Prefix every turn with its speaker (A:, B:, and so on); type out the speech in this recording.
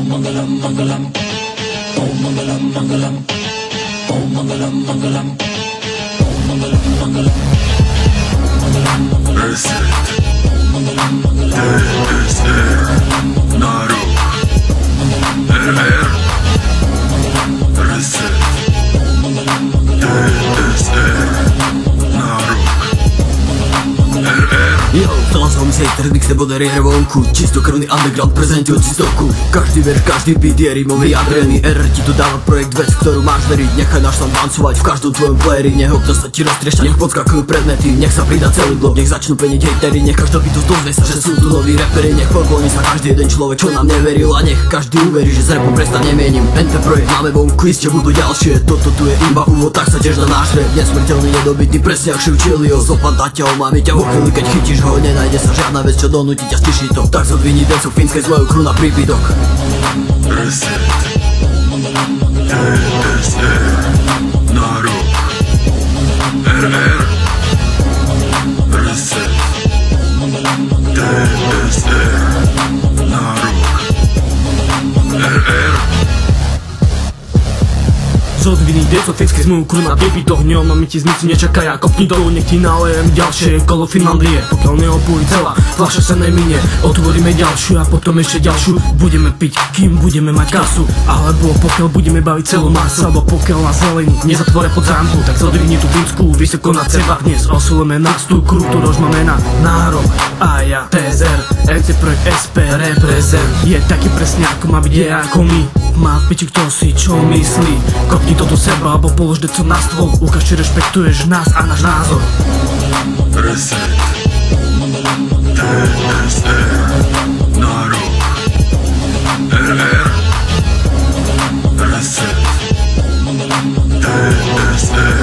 A: Mangalam Mangalam, Om Mangalam Mangalam, Om Mangalam Mangalam, Om Mangalam Mangalam, Mangalam Mangalam, Reset, Mangalam Mangalam, DSR, Naru, RR, Reset, DSR, Naru, RR.
B: Jo, dala som si technik se bude riere vonku. Čistokrvný underground prezentujúci stoku. Každý verš, každý beat je rímom vyjadrený. RR ti tu dáva projekt, vec, ktorú máš veriť. Nechaj náš tam tancovať v každom tvojom playeri. Nech občas sa ti roztriešťa, nech podskakujú predmety. Nech sa pridá celý blok, nech začnú peniť hejteri. Nech každý tu dozvie sa, že sú tu noví reperi. Nech pokloní sa každý jeden človek, čo nám neveril. A nech každý uverí, že z rapu prestane mienim. Tento projekt máme vonku, iste budú ďalšie. Toto tu je iba úvod, tak sa tiež na náš rap. Nesmrteľný, nedobytný, presne ak Šivčilio. Zopadá ťa, máme ťa vo chvíli, keď chytíš ho. Nenájde sa žiadna vec, čo donúti ťa stišiť to. Tak zodvini dencov fínskej svoju krú na príbytok.
A: Reset, DSR, Naru, RR, Reset, DSR, Naru, RR.
C: Zodviný deco, fixky z moju krú na príbytok. Neomami ti znici nečakajú, kopni dolu, nech ti nalejem ďalšie kolo Finlandie. Pokiaľ neopúri celá fľaša sa neminie, otvoríme ďalšiu a potom ešte ďalšiu. Budeme piť, kým budeme mať kasu, alebo pokiaľ budeme baviť celú masu, alebo pokiaľ nás zelení nezatvoria pod zámku. Tak zodvini tú pínsku vysoko nad seba. Dnes oslovujeme nás tú krú, ktorož má mena Nárok a ja TZR. MC projekt SP reprezent. Je taký presne ako má byť, je ako my. Má v piči kto si čo myslí. Kopni to do seba, alebo polož deco na stôl. Ukáž, či rešpektuješ nás a náš názor.
A: Reset, DSR, Naru, RR, Reset, DSR,